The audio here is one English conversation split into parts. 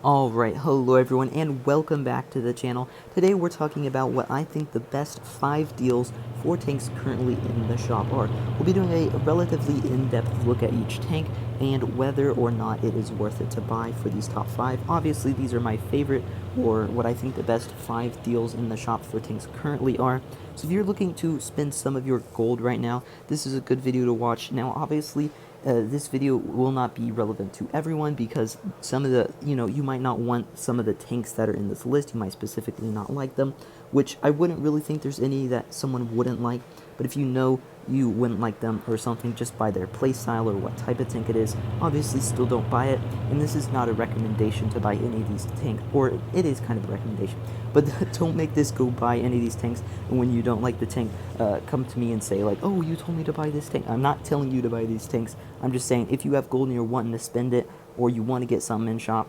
Alright, hello everyone and welcome back to the channel. Today we're talking about what I think the best 5 deals for tanks currently in the shop are. We'll be doing a relatively in-depth look at each tank and whether or not it is worth it to buy for these top 5. Obviously these are my favorite, or what I think the best 5 deals in the shop for tanks currently are. So if you're looking to spend some of your gold right now, this is a good video to watch. Now obviously this video will not be relevant to everyone because some of the, you might not want some of the tanks that are in this list. You might specifically not like them, which I wouldn't really think there's any that someone wouldn't like. But if you know you wouldn't like them or something just by their playstyle or what type of tank it is, obviously still don't buy it. And this is not a recommendation to buy any of these tanks, or it is kind of a recommendation, but don't make this go buy any of these tanks, and when you don't like the tank, come to me and say like, oh, you told me to buy this tank. I'm not telling you to buy these tanks. I'm just saying if you have gold and you're wanting to spend it, or you want to get something in shop,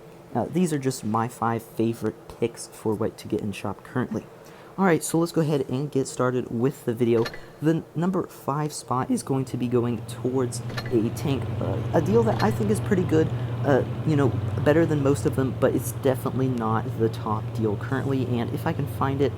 these are just my 5 favorite picks for what to get in shop currently. Alright, so let's go ahead and get started with the video. The number 5 spot is going to be going towards a tank, a deal that I think is pretty good, better than most of them, but it's definitely not the top deal currently, and if I can find it,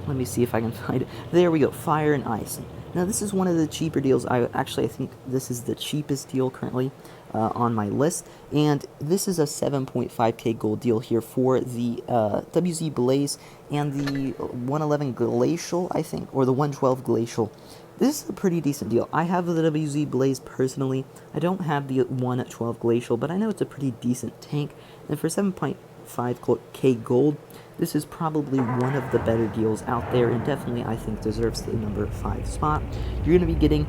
let me see if I can find it. There we go, Fire and Ice. Now this is one of the cheaper deals. I think this is the cheapest deal currently on my list, and this is a 7.5k gold deal here for the WZ Blaze and the 111 Glacial, I think, or the 112 Glacial. This is a pretty decent deal. I have the WZ Blaze personally. I don't have the 112 Glacial, but I know it's a pretty decent tank, and for 7.5k gold, this is probably one of the better deals out there, and definitely I think deserves the number 5 spot. You're going to be getting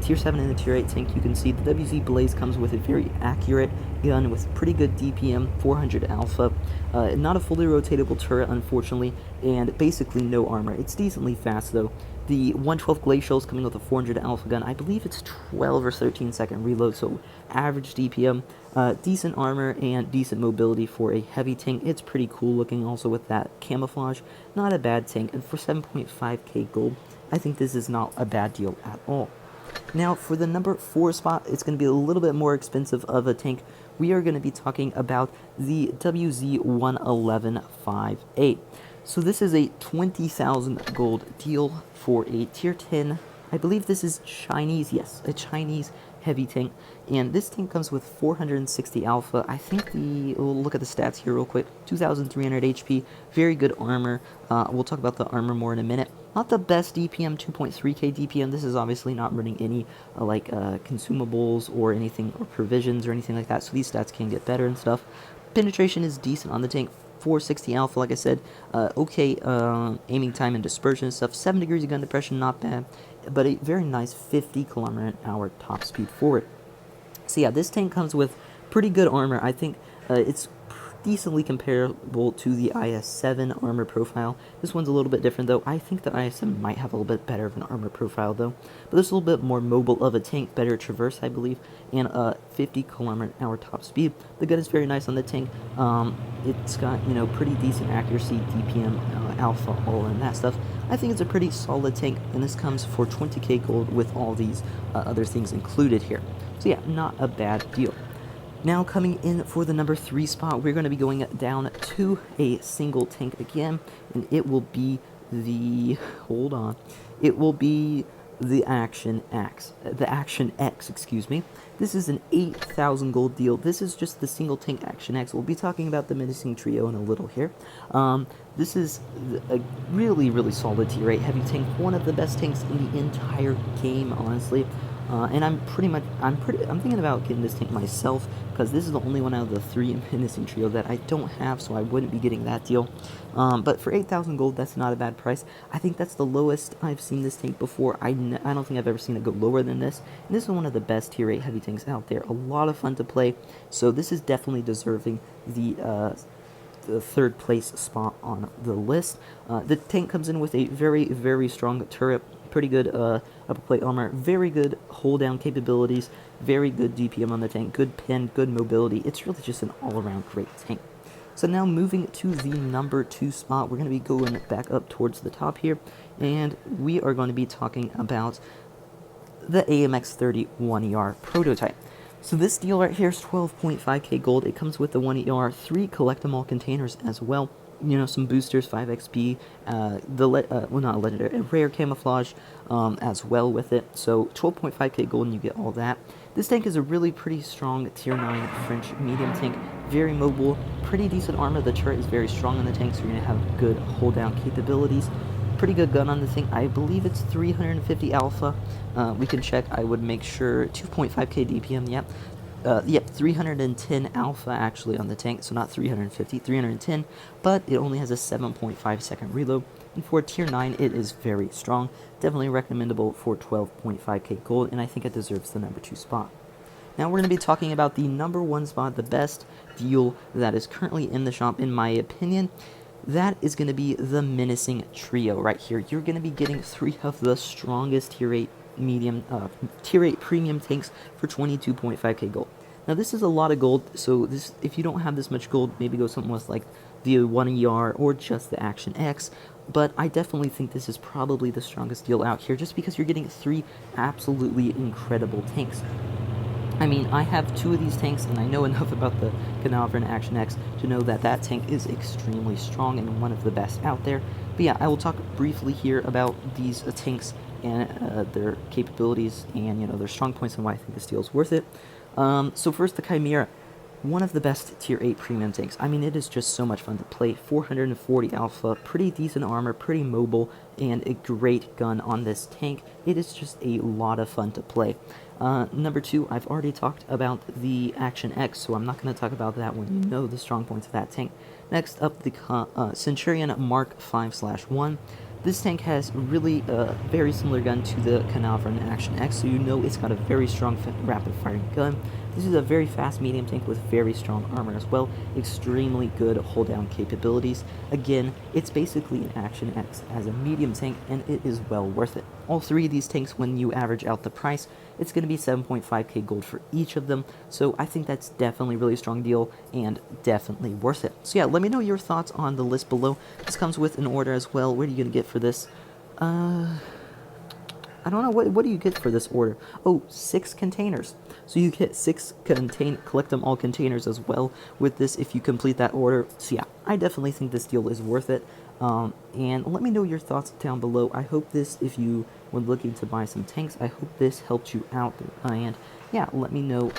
tier 7 and a tier 8 tank. You can see the WZ Blaze comes with a very accurate gun with pretty good DPM, 400 alpha, not a fully rotatable turret unfortunately, and basically no armor. It's decently fast though. The 112 Glacial is coming with a 400 alpha gun. I believe it's 12 or 13 second reload, so average DPM, decent armor, and decent mobility for a heavy tank. It's pretty cool looking also with that camouflage. Not a bad tank, and for 7.5k gold, I think this is not a bad deal at all. Now, for the number 4 spot, it's going to be a little bit more expensive of a tank. We are going to be talking about the WZ-111-5.8. So this is a 20,000 gold deal for a tier 10. I believe this is Chinese, yes, a Chinese heavy tank, and this tank comes with 460 alpha. I think we'll look at the stats here real quick. 2,300 HP, very good armor. We'll talk about the armor more in a minute. Not the best DPM, 2.3k DPM. This is obviously not running any consumables or anything, or provisions or anything like that, so these stats can get better and stuff. Penetration is decent on the tank. 460 alpha, like I said, okay, aiming time and dispersion and stuff, 7 degrees of gun depression, not bad, but a very nice 50 km/h top speed for it. So yeah, this tank comes with pretty good armor. I think it's decently comparable to the IS-7 armor profile. This one's a little bit different though. I think the IS-7 might have a little bit better of an armor profile though, but this is a little bit more mobile of a tank, better traverse I believe, and 50 km/h top speed. The gun is very nice on the tank. It's got, pretty decent accuracy, DPM, alpha, all and that stuff. I think it's a pretty solid tank, and this comes for 20k gold with all these other things included here. So yeah, not a bad deal. Now coming in for the number 3 spot, we're going to be going down to a single tank again, and it will be the, it will be the Action X, excuse me. This is an 8,000 gold deal. This is just the single tank Action X. We'll be talking about the menacing trio in a little here. This is a really, really solid tier 8 heavy tank, one of the best tanks in the entire game, honestly. And I'm thinking about getting this tank myself, because this is the only one out of the 3 menacing trio that I don't have, so I wouldn't be getting that deal. But for 8,000 gold, that's not a bad price. I think that's the lowest I've seen this tank before. I don't think I've ever seen it go lower than this. And this is one of the best tier 8 heavy tanks out there. A lot of fun to play, so this is definitely deserving the 3rd place spot on the list. The tank comes in with a very, very strong turret, pretty good upper plate armor, very good hold down capabilities, very good DPM on the tank, good pen, good mobility. It's really just an all-around great tank. So now moving to the number 2 spot, we're going to be going back up towards the top here, and we are going to be talking about the AMX-30 1ER prototype. So this deal right here is 12.5k gold. It comes with the 1ER, 3 collect them all containers as well. You know, some boosters, 5 XP, well, not a legendary, a rare camouflage as well with it. So 12.5k gold and you get all that. This tank is a really pretty strong tier 9 French medium tank, very mobile, pretty decent armor. The turret is very strong on the tank, so you're going to have good hold down capabilities. Pretty good gun on the thing. I believe it's 350 alpha. We can check. I would make sure 2.5k DPM. Yep, 310 alpha actually on the tank, so not 350, 310, but it only has a 7.5 second reload, and for tier 9 it is very strong, definitely recommendable for 12.5k gold, and I think it deserves the number 2 spot. Now we're going to be talking about the number 1 spot, the best deal that is currently in the shop in my opinion. That is going to be the Menacing Trio right here. You're going to be getting 3 of the strongest tier 8 tier 8 premium tanks for 22.5k gold. Now this is a lot of gold, so this, if you don't have this much gold, maybe go something with like the 1ER or just the Action X, but I definitely think this is probably the strongest deal out here just because you're getting 3 absolutely incredible tanks. I mean, I have 2 of these tanks, and I know enough about the Canaveral Action X to know that that tank is extremely strong and one of the best out there. But yeah, I will talk briefly here about these tanks and their capabilities and, you know, their strong points and why I think this deal is worth it. So first, the Chimera. One of the best tier 8 premium tanks. I mean, it is just so much fun to play. 440 alpha, pretty decent armor, pretty mobile, and a great gun on this tank. It is just a lot of fun to play. Number 2, I've already talked about the Action X, so I'm not going to talk about that when you know the strong points of that tank. Next up, the Centurion Mark 5/1. This tank has really a very similar gun to the Canaveral Action X, so you know it's got a very strong rapid-firing gun. This is a very fast medium tank with very strong armor as well, extremely good hold-down capabilities. Again, it's basically an Action X as a medium tank, and it is well worth it. All 3 of these tanks, when you average out the price, it's going to be 7.5k gold for each of them, so I think that's definitely a really strong deal and definitely worth it. So yeah, let me know your thoughts on the list below. This comes with an order as well. What are you going to get for this? I don't know, what do you get for this order? Oh, 6 containers. So you get 6 collect them all containers as well with this if you complete that order. So yeah, I definitely think this deal is worth it. And let me know your thoughts down below. I hope this, if you were looking to buy some tanks, I hope this helped you out. And yeah, let me know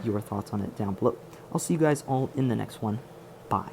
your thoughts on it down below. I'll see you guys all in the next one. Bye.